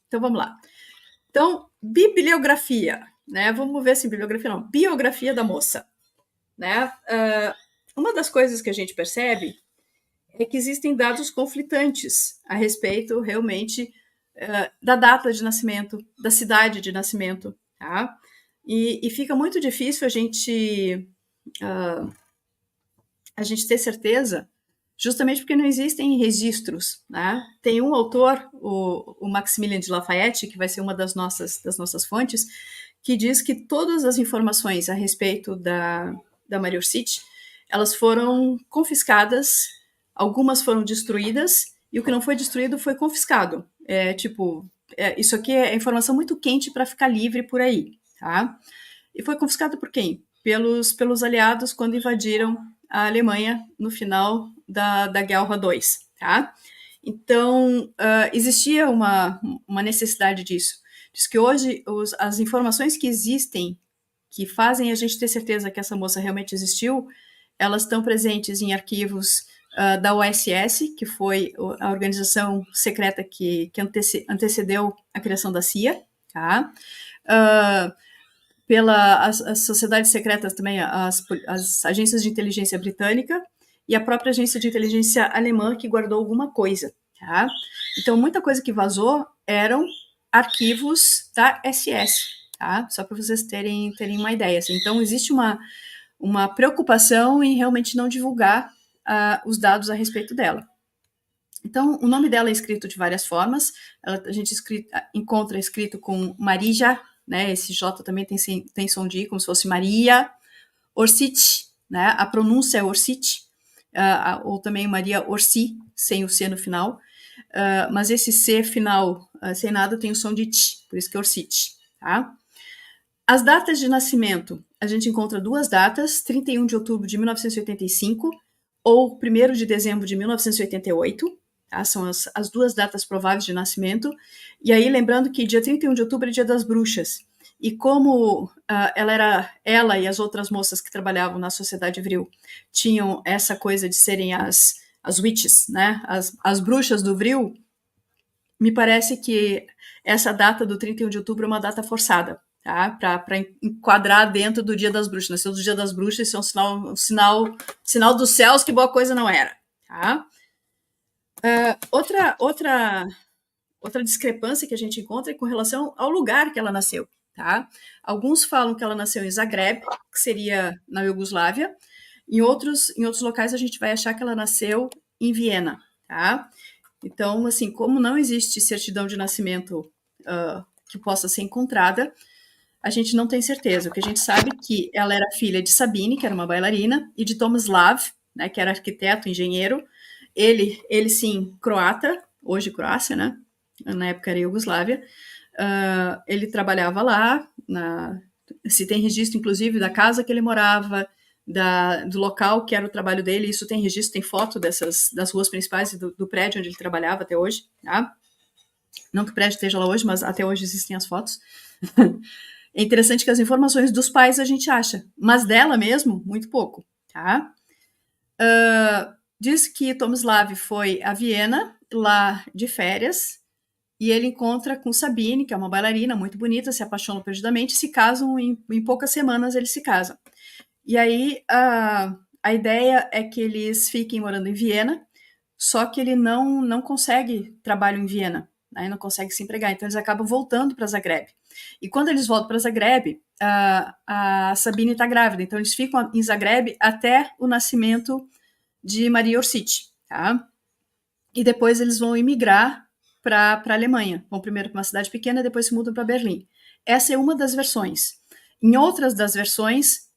Então, vamos lá. Então, bibliografia, né? Vamos ver assim, bibliografia não, biografia da moça, né? Uma das coisas que a gente percebe é que existem dados conflitantes a respeito, realmente, da data de nascimento, da cidade de nascimento, tá? E fica muito difícil a gente ter certeza, justamente porque não existem registros, né? Tem um autor, o Maximilien de Lafayette, que vai ser uma das nossas fontes, que diz que todas as informações a respeito da Maria Orsic, elas foram confiscadas, algumas foram destruídas, e o que não foi destruído foi confiscado. Isso aqui é informação muito quente para ficar livre por aí, tá? E foi confiscado por quem? Pelos aliados quando invadiram a Alemanha no final da Guerra II, tá? Então, existia uma necessidade disso. Diz que hoje as informações que existem, que fazem a gente ter certeza que essa moça realmente existiu, elas estão presentes em arquivos da OSS, que foi a organização secreta que antecedeu a criação da CIA, tá? As sociedades secretas também, as agências de inteligência britânica e a própria agência de inteligência alemã que guardou alguma coisa, tá? Então, muita coisa que vazou eram arquivos da SS, tá? Só para vocês terem uma ideia. Assim. Então, existe uma preocupação em realmente não divulgar os dados a respeito dela. Então, o nome dela é escrito de várias formas. A gente encontra escrito com Marija, né? Esse J também tem som de I, como se fosse Maria Orsic, né? A pronúncia é Orsic, ou também Maria Orsi, sem o C no final. Mas esse C final, sem nada, tem o som de T, por isso que é Orsic, tá? As datas de nascimento, a gente encontra duas datas, 31 de outubro de 1985 ou 1º de dezembro de 1988, tá? São as duas datas prováveis de nascimento. E aí, lembrando que dia 31 de outubro é dia das bruxas. E como ela e as outras moças que trabalhavam na sociedade Vril tinham essa coisa de serem as witches, né? As bruxas do Vril, me parece que essa data do 31 de outubro é uma data forçada, tá? Para enquadrar dentro do Dia das Bruxas. Nasceu do Dia das Bruxas, isso é um sinal dos céus que boa coisa não era, tá? Outra discrepância que a gente encontra é com relação ao lugar que ela nasceu, tá? Alguns falam que ela nasceu em Zagreb, que seria na Iugoslávia. Em outros locais a gente vai achar que ela nasceu em Viena, tá? Então, assim, como não existe certidão de nascimento que possa ser encontrada, a gente não tem certeza. O que a gente sabe é que ela era filha de Sabine, que era uma bailarina, e de Tomislav, né, que era arquiteto, engenheiro. Ele sim, croata, hoje Croácia, né? Na época era Iugoslávia. Ele trabalhava lá, se tem registro, inclusive, da casa que ele morava, do local que era o trabalho dele, isso tem registro, tem foto das ruas principais e do prédio onde ele trabalhava até hoje, tá? Não que o prédio esteja lá hoje, mas até hoje existem as fotos. É interessante que as informações dos pais a gente acha, mas dela mesmo, muito pouco, tá? Diz que Tomislav foi a Viena, lá de férias, e ele encontra com Sabine, que é uma bailarina muito bonita, se apaixonam perdidamente, se casam, em poucas semanas eles se casam. E aí a ideia é que eles fiquem morando em Viena, só que ele não consegue trabalho em Viena, né? Não consegue se empregar, então eles acabam voltando para Zagreb. E quando eles voltam para Zagreb, a Sabine está grávida, então eles ficam em Zagreb até o nascimento de Maria Orsic, tá? E depois eles vão emigrar para a Alemanha. Vão primeiro para uma cidade pequena, depois se mudam para Berlim. Essa é uma das versões. Em outras das versões,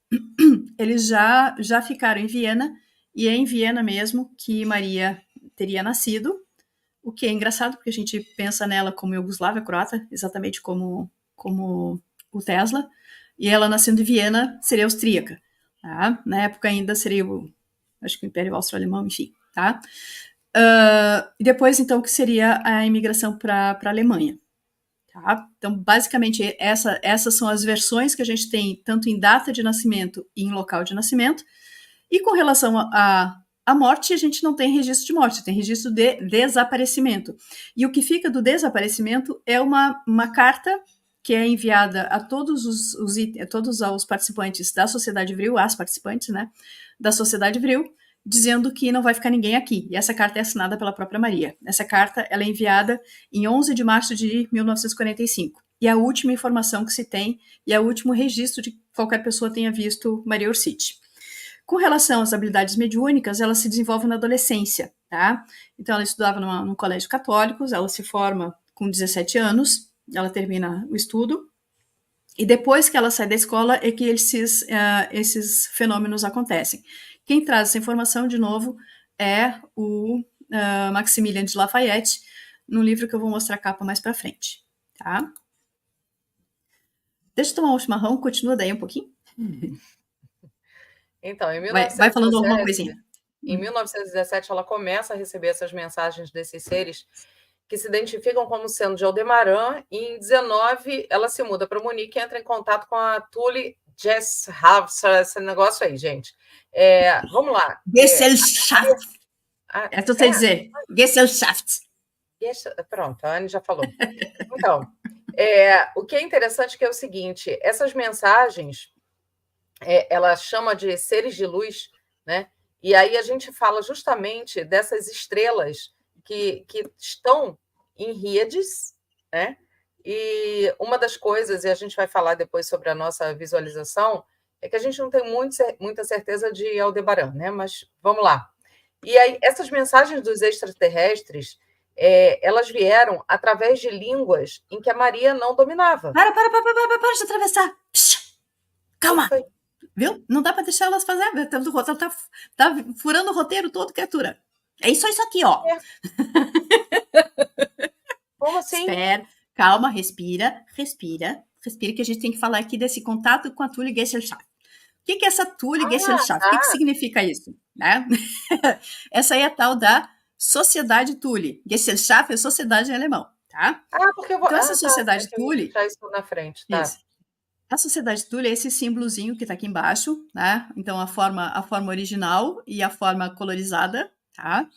eles já ficaram em Viena, e é em Viena mesmo que Maria teria nascido, o que é engraçado, porque a gente pensa nela como Iugoslávia, croata, exatamente como o Tesla, e ela nascendo em Viena seria austríaca, tá? Na época ainda seria acho que o Império Austro-Alemão, enfim, tá? E depois, então, que seria a imigração para a Alemanha. Tá? Então, basicamente, essas são as versões que a gente tem, tanto em data de nascimento e em local de nascimento. E com relação a A morte, a gente não tem registro de morte, tem registro de desaparecimento. E o que fica do desaparecimento é uma carta que é enviada a todos os participantes da Sociedade Vril, as participantes, né, da Sociedade Vril, dizendo que não vai ficar ninguém aqui. E essa carta é assinada pela própria Maria. Essa carta ela é enviada em 11 de março de 1945. E é a última informação que se tem, e é o último registro de que qualquer pessoa tenha visto Maria Orsic. Com relação às habilidades mediúnicas, ela se desenvolve na adolescência, tá? Então, ela estudava num colégio católico, ela se forma com 17 anos, ela termina o estudo, e depois que ela sai da escola é que esses fenômenos acontecem. Quem traz essa informação, de novo, é o Maximilien de Lafayette, num livro que eu vou mostrar a capa mais para frente, tá? Deixa eu tomar um chimarrão, continua daí um pouquinho. Então, em Vai falando alguma coisinha. Em 1917, ela começa a receber essas mensagens desses seres que se identificam como sendo de Aldebaran, e em 19 ela se muda para Munique e entra em contato com a Tully Gesellschaft, esse negócio aí, gente. Vamos lá. Gesellschaft. É tudo dizer. Gesellschaft. Pronto, a Anne já falou. Então, o que é interessante que é o seguinte, essas mensagens, ela chama de seres de luz, né? E aí a gente fala justamente dessas estrelas que estão em redes, né? E uma das coisas, e a gente vai falar depois sobre a nossa visualização, é que a gente não tem muita certeza de Aldebaran, né? Mas vamos lá. E aí, essas mensagens dos extraterrestres, elas vieram através de línguas em que a Maria não dominava. Para de atravessar. Psh, calma. Viu? Não dá para deixar elas fazer. Tá furando o roteiro todo, criatura. É isso aqui, ó. Como assim? Espera, calma, respira, que a gente tem que falar aqui desse contato com a Tully Gesellschaft. O que é essa Tully Gesellschaft? O que significa isso? Né? Essa aí é a tal da Sociedade Tully. Gesellschaft é sociedade em alemão, tá? Porque eu vou... Então, essa Sociedade Tully... deixar isso na frente, tá? Isso. A Sociedade Tully é esse símbolozinho que está aqui embaixo, né? Então, a forma original e a forma colorizada, tá?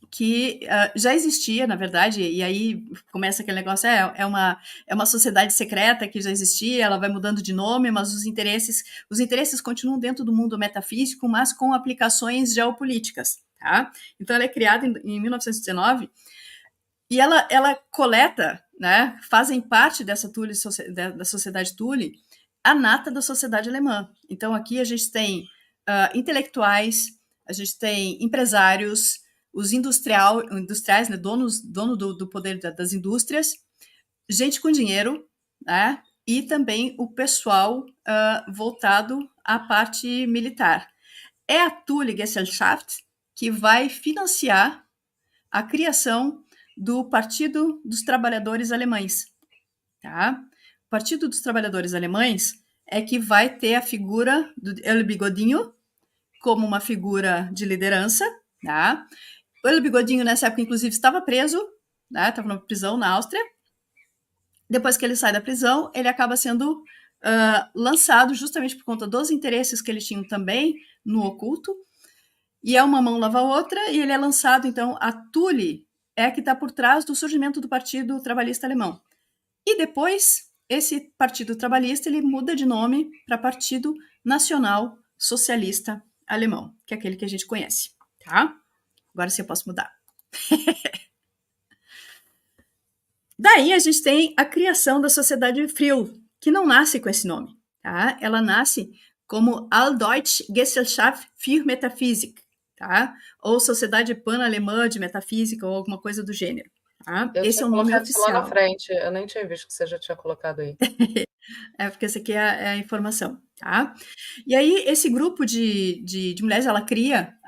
Que já existia, na verdade, e aí começa aquele negócio, é uma sociedade secreta que já existia, ela vai mudando de nome, mas os interesses continuam dentro do mundo metafísico, mas com aplicações geopolíticas, tá? Então, ela é criada em 1919, e ela coleta, né, fazem parte dessa Tully, da Sociedade Tully, a nata da sociedade alemã. Então, aqui a gente tem intelectuais, a gente tem empresários, os industriais, né, dono do poder das indústrias, gente com dinheiro, né, e também o pessoal voltado à parte militar. É a Tully Gesellschaft que vai financiar a criação do Partido dos Trabalhadores Alemães. Tá? O Partido dos Trabalhadores Alemães é que vai ter a figura do El Bigodinho como uma figura de liderança, tá? O El Bigodinho, nessa época, inclusive, estava preso, né? Estava numa prisão na Áustria. Depois que ele sai da prisão, ele acaba sendo lançado justamente por conta dos interesses que eles tinham também no oculto. E é uma mão lava a outra, e ele é lançado, então, a Tully é a que está por trás do surgimento do Partido Trabalhista Alemão. E depois, esse Partido Trabalhista, ele muda de nome para Partido Nacional Socialista Alemão, que é aquele que a gente conhece, tá? Agora sim eu posso mudar. Daí a gente tem a criação da Sociedade Vril, que não nasce com esse nome, tá? Ela nasce como Alldeutsche Gesellschaft für Metaphysik, tá? Ou Sociedade Pan-Alemã de Metafísica, ou alguma coisa do gênero. Tá? Esse é o nome oficial. Lá na frente, eu nem tinha visto que você já tinha colocado aí. Porque essa aqui é a informação, tá? E aí, esse grupo de mulheres, ela cria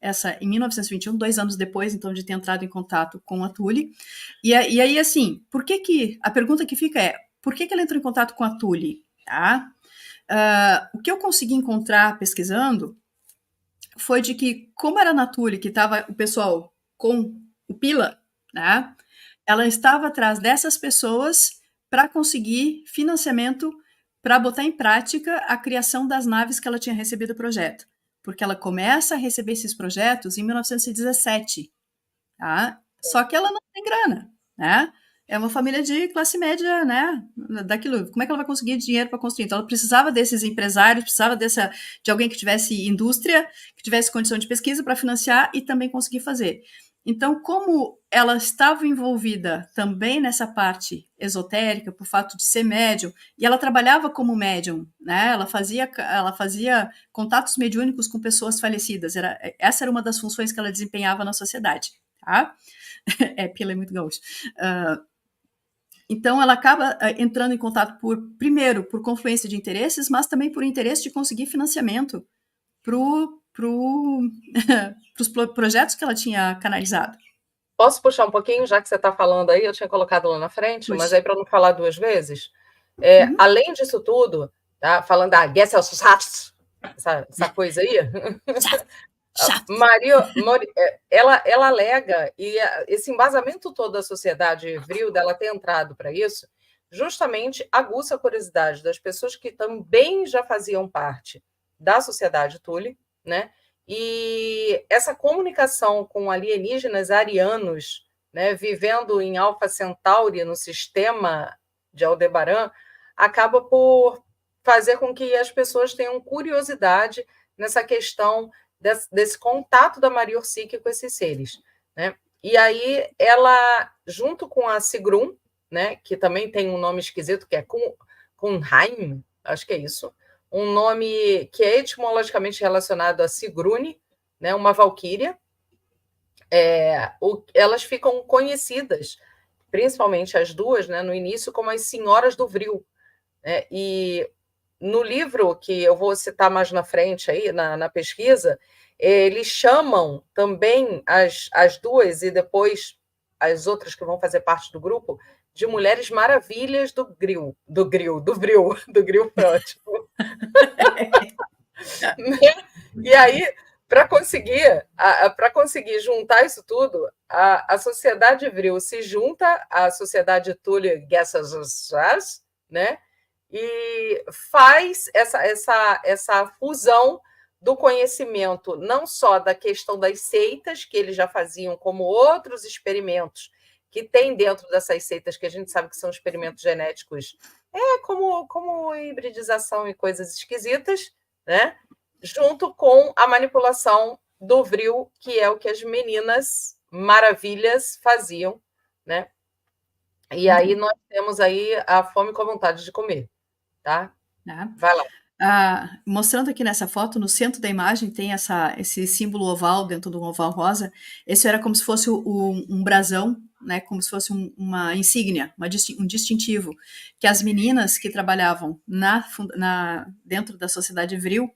essa em 1921, 2 anos depois, então, de ter entrado em contato com a Tully. E aí, assim, a pergunta que fica é, por que ela entrou em contato com a Tully? Tá? O que eu consegui encontrar pesquisando foi de que, como era na Tully que estava o pessoal com o Pila, né? Ela estava atrás dessas pessoas para conseguir financiamento para botar em prática a criação das naves que ela tinha recebido o projeto. porque ela começa a receber esses projetos em 1917, tá? Só que ela não tem grana, né? É uma família de classe média, né? Daquilo, como é que ela vai conseguir dinheiro para construir? Então, ela precisava desses empresários, precisava de alguém que tivesse indústria, que tivesse condição de pesquisa para financiar e também conseguir fazer. Então, como ela estava envolvida também nessa parte esotérica, por fato de ser médium, e ela trabalhava como médium, né? Ela fazia contatos mediúnicos com pessoas falecidas. Essa era uma das funções que ela desempenhava na sociedade, tá? Pila é muito gaúcho. Então, ela acaba entrando em contato primeiro, por confluência de interesses, mas também por interesse de conseguir financiamento para os projetos que ela tinha canalizado. Posso puxar um pouquinho, já que você está falando aí? Eu tinha colocado lá na frente, Puxa. Mas aí para não falar duas vezes. Além disso tudo, tá? Falando da Gesellschaft, essa coisa aí, Maria, ela alega, e esse embasamento todo da sociedade Vril, dela ter entrado para isso, justamente aguça a curiosidade das pessoas que também já faziam parte da sociedade Thule, né? E essa comunicação com alienígenas arianos, né, vivendo em Alpha Centauri, no sistema de Aldebaran, acaba por fazer com que as pessoas tenham curiosidade nessa questão desse contato da Maria Orsic com esses seres, né? E aí ela, junto com a Sigrun, né, que também tem um nome esquisito, que é Kunheim, acho que é isso, um nome que é etimologicamente relacionado a Sigrune, né, uma valquíria, elas ficam conhecidas, principalmente as duas, né, no início, como as Senhoras do Vril, né? E no livro, que eu vou citar mais na frente aí, na pesquisa, eles chamam também as duas e depois as outras que vão fazer parte do grupo de Mulheres Maravilhas do Vril, próximo. E aí, para conseguir juntar isso tudo, a sociedade Vril se junta à sociedade Thule Gesellschaft, né? E faz essa fusão do conhecimento, não só da questão das seitas, que eles já faziam, como outros experimentos que tem dentro dessas seitas, que a gente sabe que são experimentos genéticos, como hibridização e coisas esquisitas, né? Junto com a manipulação do Vril, que é o que as meninas maravilhas faziam, né? E aí nós temos aí a fome com a vontade de comer. Tá? Vai lá. Mostrando aqui nessa foto, no centro da imagem tem esse símbolo oval dentro do oval rosa. Esse era como se fosse um brasão, né? Como se fosse uma insígnia, um distintivo, que as meninas que trabalhavam dentro da sociedade Vril,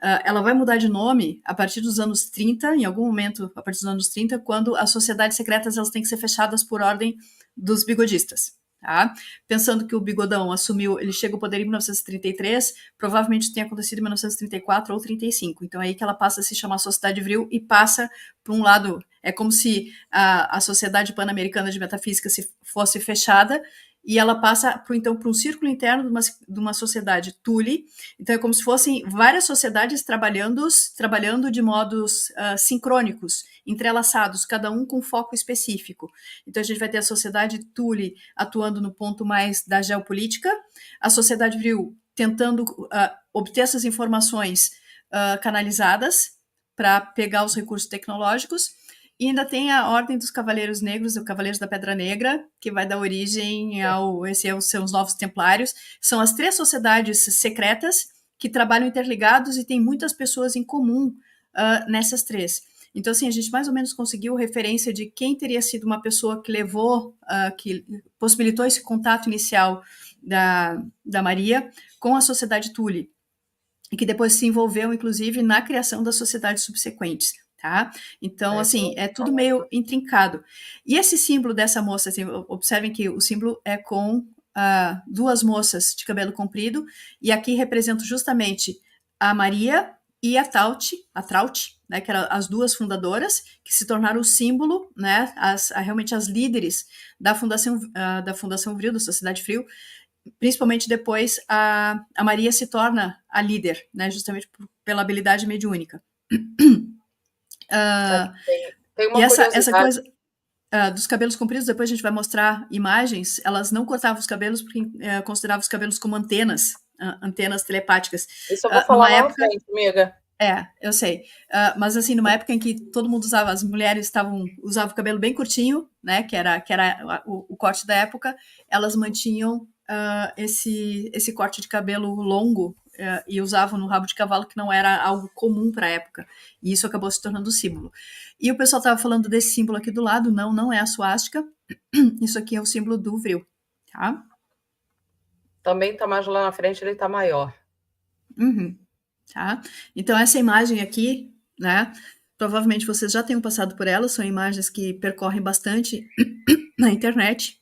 ela vai mudar de nome a partir dos anos 30, em algum momento, a partir dos anos 30, quando as sociedades secretas elas têm que ser fechadas por ordem dos bigodistas. Tá? Pensando que o Bigodão ele chega ao poder em 1933, provavelmente isso tenha acontecido em 1934 ou 35. Então é aí que ela passa a se chamar Sociedade Vril e passa para um lado, é como se a Sociedade Pan-Americana de Metafísica fosse fechada e ela passa para um círculo interno de uma sociedade Thule. Então é como se fossem várias sociedades trabalhando de modos sincrônicos, entrelaçados, cada um com foco específico. Então a gente vai ter a sociedade Thule atuando no ponto mais da geopolítica, a sociedade Vril tentando obter essas informações canalizadas para pegar os recursos tecnológicos, e ainda tem a Ordem dos Cavaleiros Negros, os Cavaleiros da Pedra Negra, que vai dar origem são os Novos Templários. São as 3 sociedades secretas que trabalham interligados e tem muitas pessoas em comum nessas 3. Então, assim, a gente mais ou menos conseguiu referência de quem teria sido uma pessoa que que possibilitou esse contato inicial da Maria com a sociedade Thule, e que depois se envolveu, inclusive, na criação das sociedades subsequentes. Tá? Então, assim, é tudo meio intrincado. E esse símbolo dessa moça, assim, observem que o símbolo é com 2 moças de cabelo comprido, e aqui represento justamente a Maria e a Traut, né, que eram as 2 fundadoras, que se tornaram o símbolo, né, realmente as líderes da Fundação Vril, da Sociedade Vril. Principalmente depois a Maria se torna a líder, né, justamente pela habilidade mediúnica. Tem uma e essa curiosidade. coisa dos cabelos compridos, depois a gente vai mostrar imagens, elas não cortavam os cabelos porque consideravam os cabelos como antenas telepáticas. Isso eu vou falar lá na frente, amiga. Eu sei. Mas assim, numa época em que todo mundo usava, as mulheres usavam o cabelo bem curtinho, né? Que era o corte da época, elas mantinham esse corte de cabelo longo e usavam no rabo de cavalo, que não era algo comum para a época. E isso acabou se tornando símbolo. E o pessoal estava falando desse símbolo aqui do lado, não é a suástica. Isso aqui é o símbolo do Vril, tá? Também está mais lá na frente, ele está maior. Uhum. Tá? Então, essa imagem aqui, né? Provavelmente vocês já tenham passado por ela, são imagens que percorrem bastante na internet.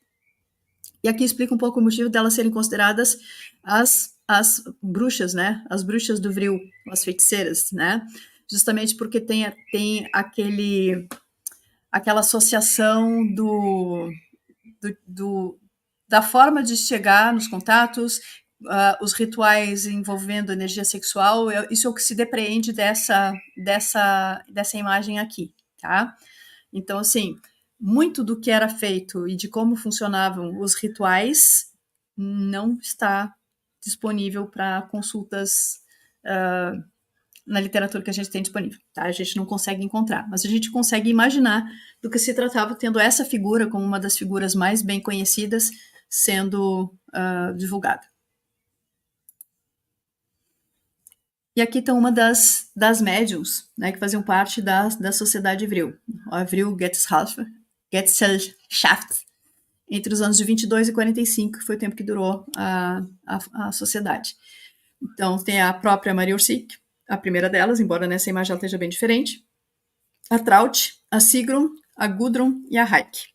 E aqui explica um pouco o motivo delas serem consideradas as bruxas, né? As bruxas do Vril, as feiticeiras, né? Justamente porque tem aquela associação da forma de chegar nos contatos, os rituais envolvendo energia sexual, isso é o que se depreende dessa imagem aqui, tá? Então, assim, muito do que era feito e de como funcionavam os rituais não está disponível para consultas na literatura que a gente tem disponível, tá? A gente não consegue encontrar, mas a gente consegue imaginar do que se tratava, tendo essa figura como uma das figuras mais bem conhecidas sendo divulgada. E aqui está uma das médiums, né, que faziam parte da sociedade Vril, a Vril Gesellschaft, entre os anos de 22 e 45, que foi o tempo que durou a sociedade. Então, tem a própria Maria Ursik, a primeira delas, embora nessa imagem ela esteja bem diferente, a Traut, a Sigrun, a Gudrun e a Heike.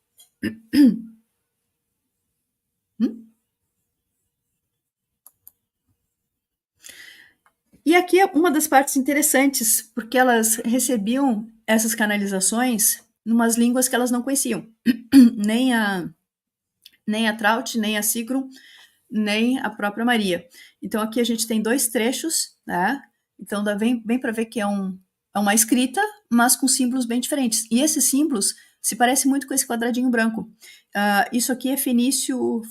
E aqui é uma das partes interessantes, porque elas recebiam essas canalizações em umas línguas que elas não conheciam. Nem a Traut, nem a Sigrun, nem a própria Maria. Então aqui a gente tem 2 trechos, né? Então dá bem para ver que é uma escrita, mas com símbolos bem diferentes. E esses símbolos se parecem muito com esse quadradinho branco. Isso aqui é fenício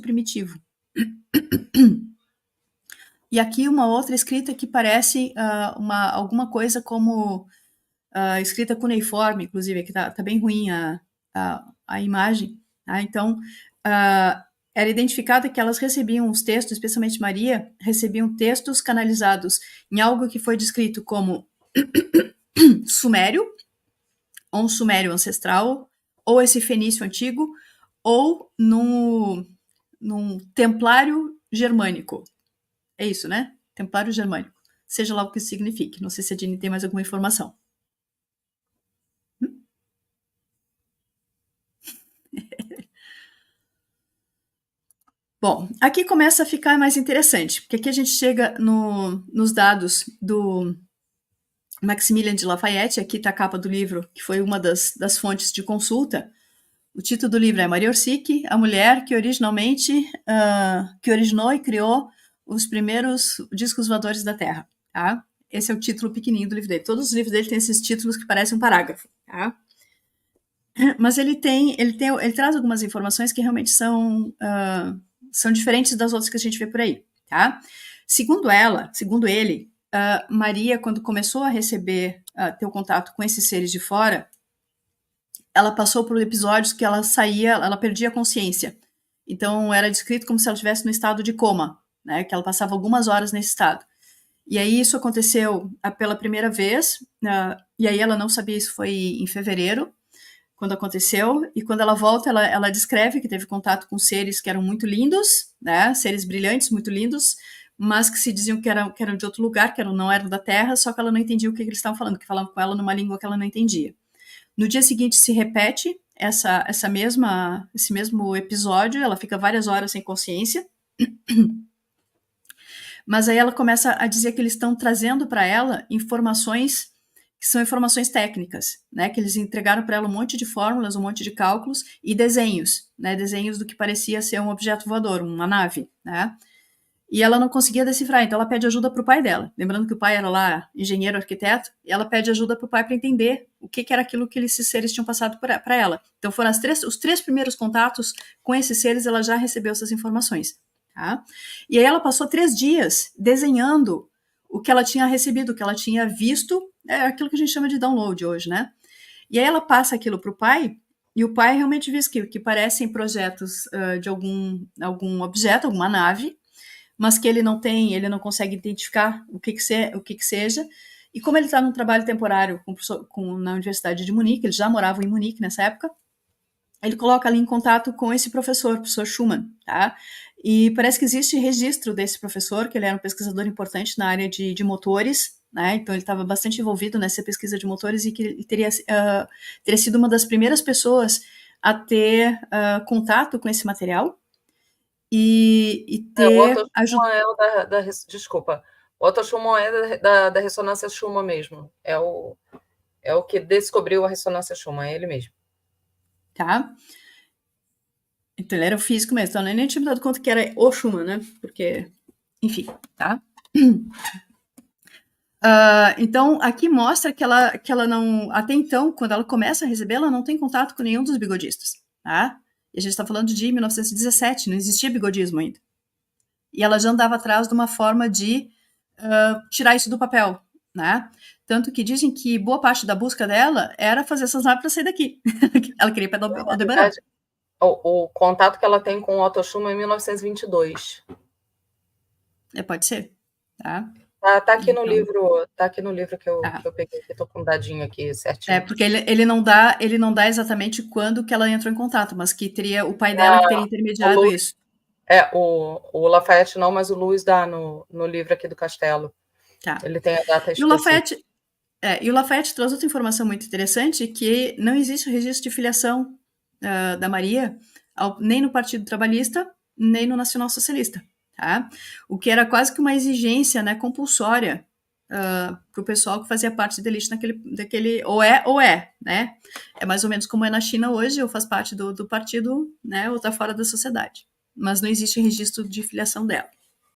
primitivo. E aqui uma outra escrita que parece alguma coisa como escrita cuneiforme, inclusive, que tá bem ruim a imagem. Tá? Então, era identificado que elas recebiam os textos, especialmente Maria, recebiam textos canalizados em algo que foi descrito como sumério, ou um sumério ancestral, ou esse fenício antigo, ou num templário germânico. É isso, né? Templário germânico. Seja lá o que isso signifique. Não sei se a Dini tem mais alguma informação. Bom, aqui começa a ficar mais interessante, porque aqui a gente chega nos dados do Maximilien de Lafayette. Aqui está a capa do livro, que foi uma das fontes de consulta. O título do livro é Maria Ursik, a mulher que que originou e criou os primeiros discos voadores da Terra, tá? Esse é o título pequenininho do livro dele. Todos os livros dele têm esses títulos que parecem um parágrafo, tá? Mas ele traz algumas informações que realmente são diferentes das outras que a gente vê por aí, tá? Segundo ele, Maria, quando começou a ter o contato com esses seres de fora, ela passou por episódios que ela perdia a consciência. Então, era descrito como se ela estivesse no estado de coma, né? Que ela passava algumas horas nesse estado. E aí isso aconteceu pela primeira vez, e aí ela não sabia, isso foi em fevereiro, quando aconteceu, e quando ela volta, ela descreve que teve contato com seres que eram muito lindos, né? Seres brilhantes, muito lindos, mas que se diziam que eram de outro lugar, não eram da Terra, só que ela não entendia o que eles estavam falando, que falavam com ela numa língua que ela não entendia. No dia seguinte se repete esse mesmo episódio, ela fica várias horas sem consciência, mas aí ela começa a dizer que eles estão trazendo para ela informações que são informações técnicas, né? Que eles entregaram para ela um monte de fórmulas, um monte de cálculos e desenhos, né? Desenhos do que parecia ser um objeto voador, uma nave, né? e ela não conseguia decifrar, então ela pede ajuda para o pai dela. Lembrando que o pai era lá engenheiro, arquiteto, e ela pede ajuda para o pai para entender o que era aquilo que esses seres tinham passado para ela. Então foram os 3 primeiros contatos com esses seres, ela já recebeu essas informações. Tá? E aí ela passou 3 dias desenhando o que ela tinha recebido, o que ela tinha visto, é aquilo que a gente chama de download hoje, né? E aí ela passa aquilo para o pai, e o pai realmente diz que parecem projetos de algum objeto, alguma nave, mas que ele não consegue identificar o que seja. E como ele está num trabalho temporário na Universidade de Munique, eles já moravam em Munique nessa época, ele coloca ali em contato com esse professor Schumann, tá? E parece que existe registro desse professor, que ele era um pesquisador importante na área de motores, né? Então ele estava bastante envolvido nessa pesquisa de motores e que ele teria sido uma das primeiras pessoas a ter contato com esse material e O ter Otto ajudado. Schumann é o desculpa. O Otto Schumann é da ressonância Schumann mesmo. É o que descobriu a ressonância Schumann, é ele mesmo. Tá? Então ele era o físico mesmo, então eu nem tinha me dado conta que era o Schumann, né? Porque, enfim, tá? Então aqui mostra que ela não, até então, quando ela começa a receber, ela não tem contato com nenhum dos bigodistas, tá? E a gente está falando de 1917, não existia bigodismo ainda. E ela já andava atrás de uma forma de tirar isso do papel, né? Tanto que dizem que boa parte da busca dela era fazer essas naves para sair daqui. Ela queria ir para Aldebaran. O contato que ela tem com o Otto Schumann é em 1922. Pode ser, tá? Tá aqui então, no livro, que eu peguei, que tô com um dadinho aqui certinho. Porque ele não dá exatamente quando que ela entrou em contato, mas que teria o pai dela que teria intermediado isso. O Lafayette não, mas o Louis dá no livro aqui do Castelo. Tá. Ele tem a data E o específica. Lafayette traz outra informação muito interessante, que não existe o registro de filiação da Maria, nem no Partido Trabalhista, nem no Nacional Socialista. Tá? O que era quase que uma exigência, né, compulsória para o pessoal que fazia parte da elite daquele ou é, né? É mais ou menos como é na China hoje, ou faz parte do partido, né, ou está fora da sociedade. Mas não existe registro de filiação dela.